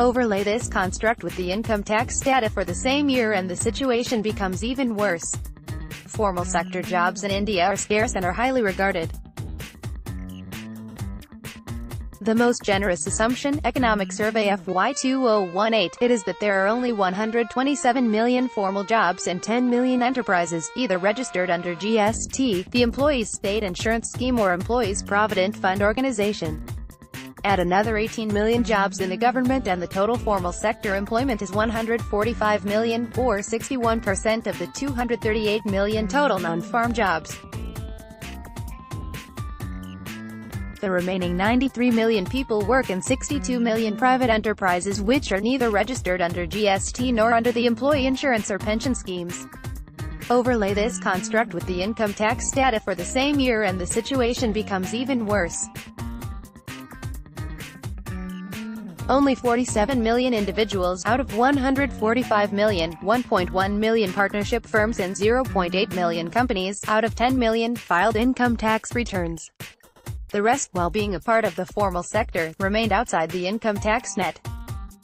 Overlay this construct with the income tax data for the same year and the situation becomes even worse. Formal sector jobs in India are scarce and are highly regarded. The most generous assumption, Economic Survey FY2018, it is that there are only 127 million formal jobs and 10 million enterprises, either registered under GST, the Employees State Insurance Scheme or Employees Provident Fund Organisation. Add another 18 million jobs in the government and the total formal sector employment is 145 million, or 61% of the 238 million total non-farm jobs. The remaining 93 million people work in 62 million private enterprises which are neither registered under GST nor under the employee insurance or pension schemes. Overlay this construct with the income tax data for the same year and the situation becomes even worse. Only 47 million individuals, out of 145 million, 1.1 million partnership firms and 0.8 million companies, out of 10 million, filed income tax returns. The rest, while being a part of the formal sector, remained outside the income tax net.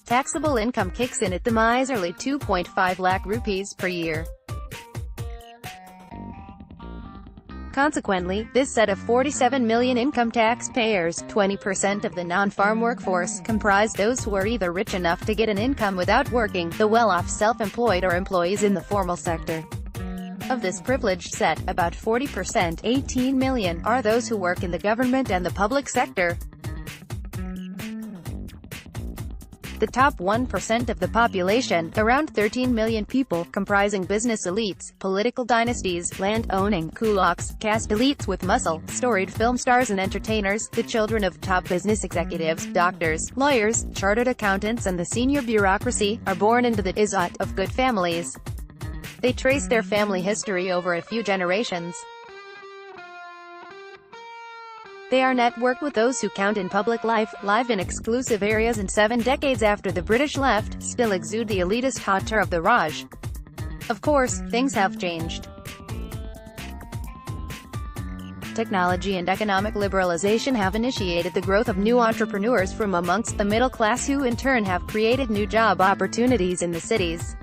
Taxable income kicks in at the miserly 2.5 lakh rupees per year. Consequently, this set of 47 million income taxpayers, 20% of the non-farm workforce, comprise those who are either rich enough to get an income without working, the well-off self-employed or employees in the formal sector. Of this privileged set, about 40%, 18 million, are those who work in the government and the public sector. The top 1% of the population, around 13 million people, comprising business elites, political dynasties, land-owning, kulaks, caste elites with muscle, storied film stars and entertainers, the children of top business executives, doctors, lawyers, chartered accountants and the senior bureaucracy, are born into the izzat of good families. They trace their family history over a few generations. They are networked with those who count in public life, live in exclusive areas and 7 decades after the British left, still exude the elitist hauteur of the Raj. Of course, things have changed. Technology and economic liberalization have initiated the growth of new entrepreneurs from amongst the middle class who in turn have created new job opportunities in the cities.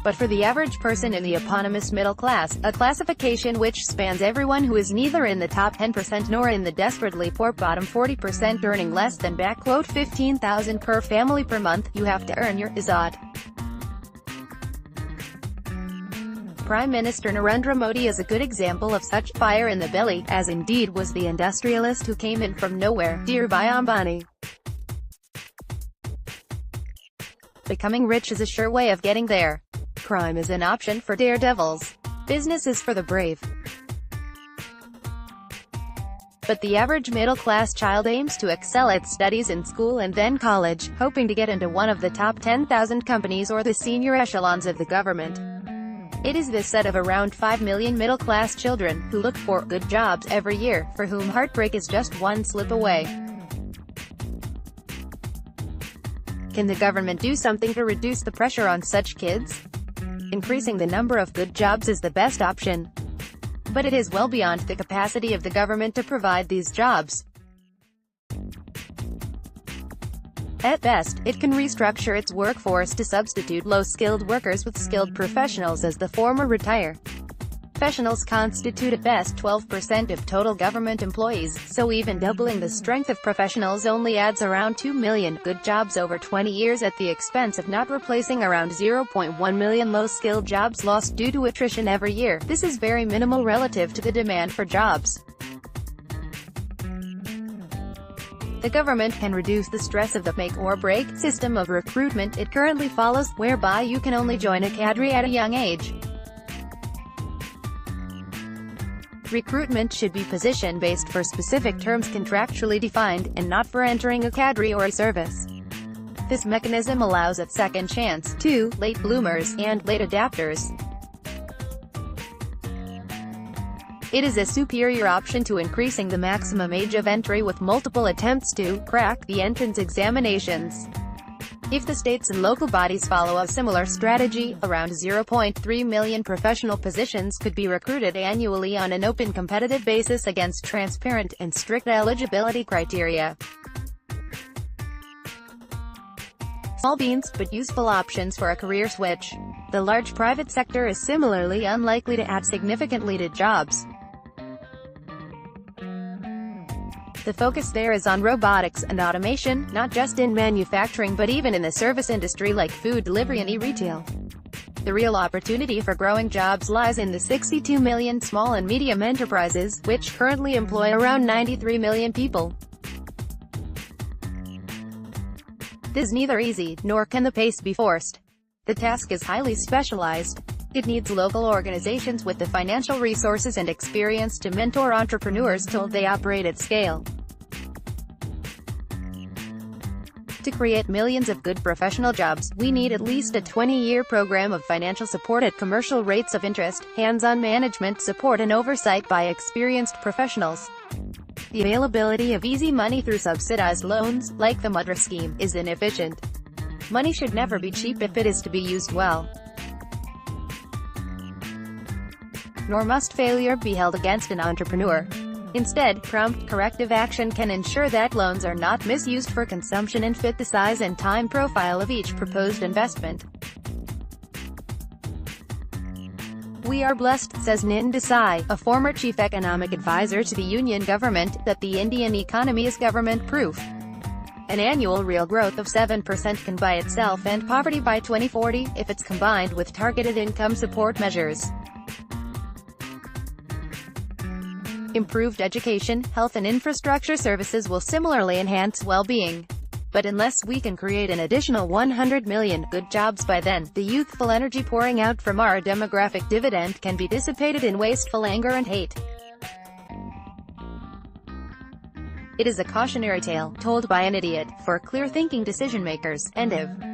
But for the average person in the eponymous middle class, a classification which spans everyone who is neither in the top 10% nor in the desperately poor bottom 40% earning less than $15,000 per family per month, you have to earn your izzat. Prime Minister Narendra Modi is a good example of such fire in the belly, as indeed was the industrialist who came in from nowhere, Dhirubhai Ambani. Becoming rich is a sure way of getting there. Crime is an option for daredevils. Business is for the brave. But the average middle-class child aims to excel at studies in school and then college, hoping to get into one of the top 10,000 companies or the senior echelons of the government. It is this set of around 5 million middle-class children, who look for good jobs every year, for whom heartbreak is just one slip away. Can the government do something to reduce the pressure on such kids? Increasing the number of good jobs is the best option. But it is well beyond the capacity of the government to provide these jobs. At best, it can restructure its workforce to substitute low-skilled workers with skilled professionals as the former retire. Professionals constitute at best 12% of total government employees, so even doubling the strength of professionals only adds around 2 million good jobs over 20 years at the expense of not replacing around 0.1 million low-skilled jobs lost due to attrition every year. This is very minimal relative to the demand for jobs. The government can reduce the stress of the make-or-break system of recruitment it currently follows, whereby you can only join a cadre at a young age. Recruitment should be position-based for specific terms contractually defined, and not for entering a cadre or a service. This mechanism allows a second chance to late bloomers and late adapters. It is a superior option to increasing the maximum age of entry with multiple attempts to crack the entrance examinations. If the states and local bodies follow a similar strategy, around 0.3 million professional positions could be recruited annually on an open competitive basis against transparent and strict eligibility criteria. Small beans, but useful options for a career switch. The large private sector is similarly unlikely to add significantly to jobs. The focus there is on robotics and automation, not just in manufacturing but even in the service industry like food delivery and e-retail. The real opportunity for growing jobs lies in the 62 million small and medium enterprises, which currently employ around 93 million people. This is neither easy, nor can the pace be forced. The task is highly specialized. It needs local organizations with the financial resources and experience to mentor entrepreneurs till they operate at scale. To create millions of good professional jobs, we need at least a 20-year program of financial support at commercial rates of interest, hands-on management support and oversight by experienced professionals. The availability of easy money through subsidized loans, like the Mudra scheme, is inefficient. Money should never be cheap if it is to be used well. Nor must failure be held against an entrepreneur. Instead, prompt corrective action can ensure that loans are not misused for consumption and fit the size and time profile of each proposed investment. We are blessed, says Nitin Desai, a former chief economic advisor to the Union government, that the Indian economy is government-proof. An annual real growth of 7% can by itself end poverty by 2040, if it's combined with targeted income support measures. Improved education, health and infrastructure services will similarly enhance well-being. But unless we can create an additional 100 million good jobs by then, the youthful energy pouring out from our demographic dividend can be dissipated in wasteful anger and hate. It is a cautionary tale, told by an idiot, for clear-thinking decision-makers. End of.